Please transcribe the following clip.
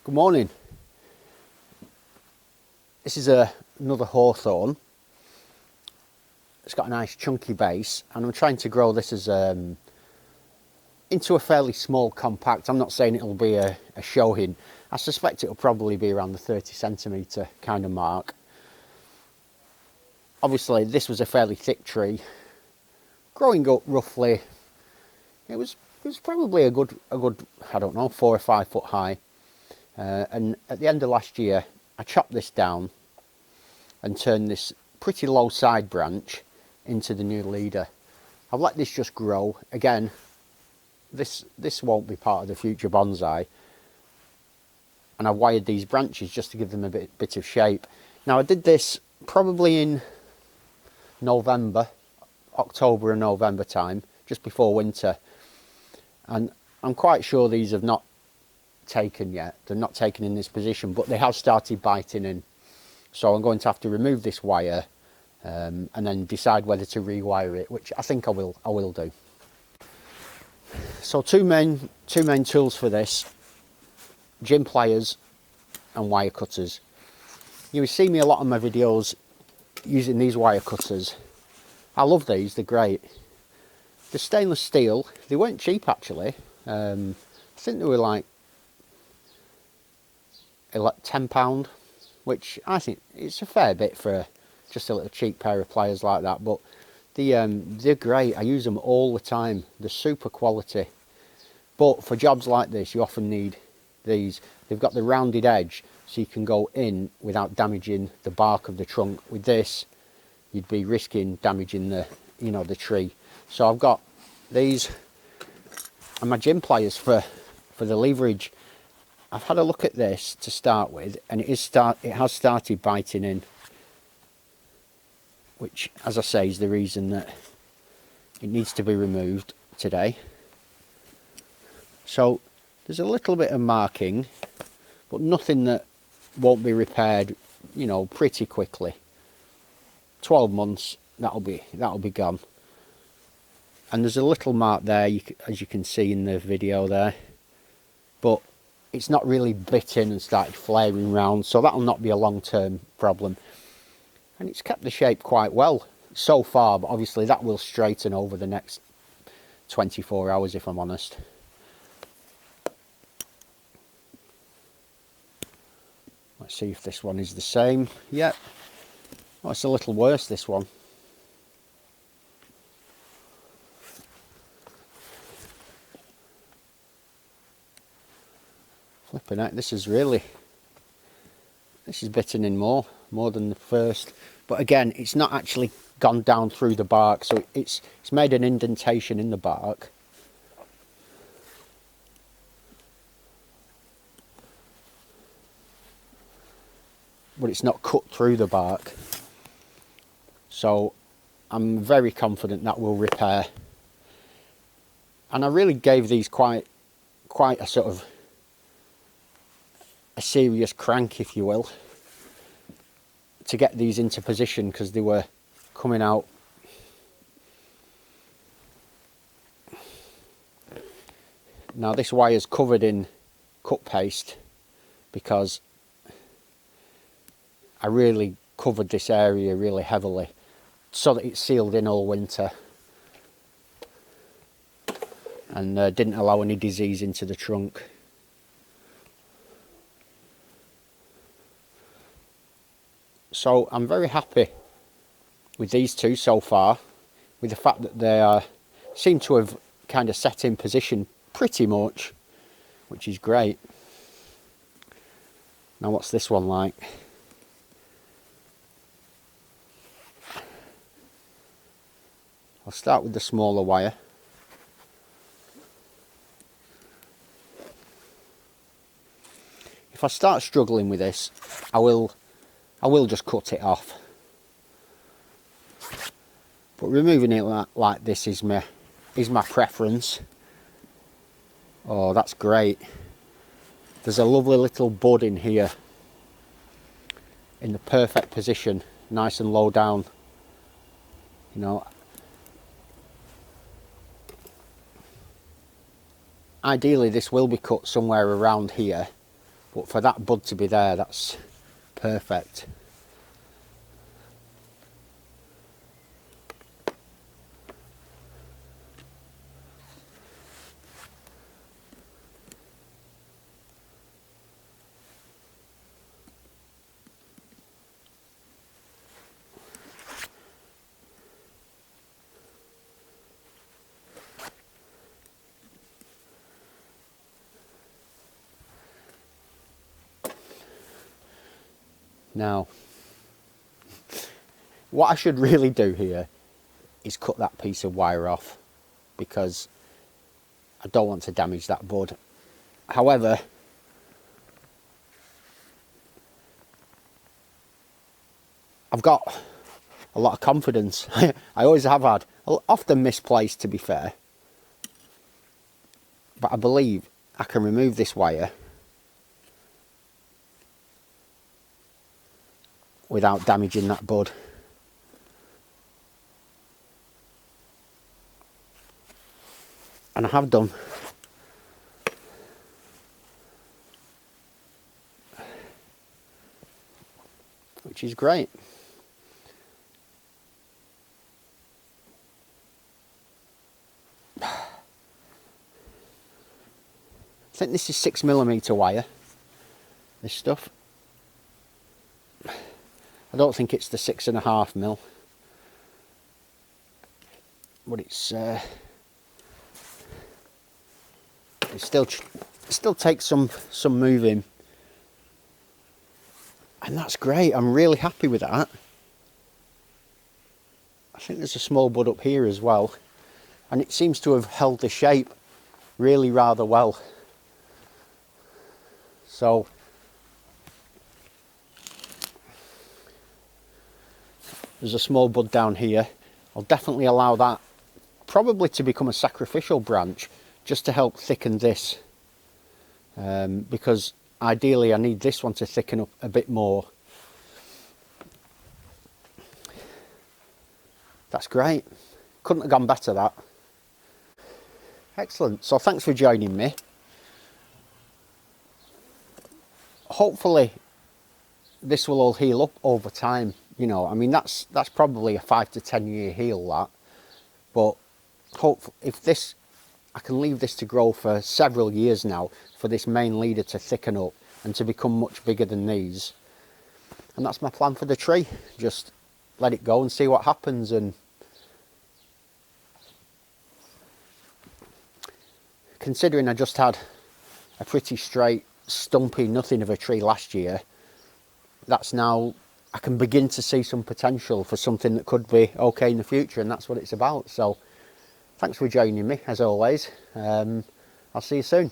Good morning. This is another Hawthorn. It's got a nice chunky base, and I'm trying to grow this as into a fairly small compact. I'm not saying it'll be a showing. I suspect it'll probably be around the 30cm kind of mark. Obviously this was a fairly thick tree, growing up roughly, it was probably a good I don't know, 4 or 5 foot high. And at the end of last year I chopped this down and turned this pretty low side branch into the new leader. I've let this just grow. Again, this won't be part of the future bonsai, and I wired these branches just to give them a bit of shape. Now I did this probably in October and November time, just before winter, and I'm quite sure these have not taken yet. They're not taken in this position, but they have started biting in. So I'm going to have to remove this wire and then decide whether to rewire it, which I think I will do. So two main tools for this: gym pliers and wire cutters. You will see me a lot of my videos using these wire cutters. I love these, they're great. They're stainless steel. They weren't cheap actually. I think they were like £10, which I think it's a fair bit for just a little cheap pair of pliers like that. But they're great. I use them all the time. They're super quality. But for jobs like this, you often need these. They've got the rounded edge, so you can go in without damaging the bark of the trunk. With this, you'd be risking damaging the tree. So I've got these and my gym pliers for the leverage. I've had a look at this to start with, and it has started biting in, which, as I say, is the reason that it needs to be removed today. So there's a little bit of marking, but nothing that won't be repaired, pretty quickly. 12 months, that'll be gone. And there's a little mark there, as you can see in the video there, but it's not really bitten and started flaring round, so that'll not be a long-term problem. And it's kept the shape quite well so far, but obviously that will straighten over the next 24 hours, if I'm honest. Let's see if this one is the same. Yep. Oh, it's a little worse, this one. Flipping out, this is bitten in more than the first. But again, it's not actually gone down through the bark, so it's made an indentation in the bark. But it's not cut through the bark. So I'm very confident that will repair. And I really gave these quite a sort of a serious crank, if you will, to get these into position, because they were coming out now. This wire is covered in cut paste because I really covered this area really heavily so that it's sealed in all winter and didn't allow any disease into the trunk. So I'm very happy with these two so far, with the fact that they seem to have kind of set in position pretty much, which is great. Now what's this one like? I'll start with the smaller wire. If I start struggling with this, I will just cut it off. But removing it like this is my preference. Oh, that's great. There's a lovely little bud in here in the perfect position, nice and low down. Ideally this will be cut somewhere around here, But for that bud to be there, that's perfect. Now, what I should really do here is cut that piece of wire off, because I don't want to damage that bud. However, I've got a lot of confidence. I always have had, often misplaced to be fair, but I believe I can remove this wire without damaging that bud. And I have done. Which is great. I think this is 6mm wire, this stuff. I don't think it's the 6.5mm, but it still takes some moving, and that's great. I'm really happy with that. I think there's a small bud up here as well, and it seems to have held the shape really rather well. So there's a small bud down here. I'll definitely allow that probably to become a sacrificial branch, just to help thicken this, because ideally I need this one to thicken up a bit more. That's great. Couldn't have gone better, that. Excellent. So thanks for joining me. Hopefully this will all heal up over time. You know, I mean, that's probably a 5 to 10 year heal, that. But hopefully, if this, I can leave this to grow for several years now, for this main leader to thicken up and to become much bigger than these. And that's my plan for the tree. Just let it go and see what happens. And considering I just had a pretty straight, stumpy nothing of a tree last year, that's now, I can begin to see some potential for something that could be okay in the future, and that's what it's about. So thanks for joining me, as always. I'll see you soon.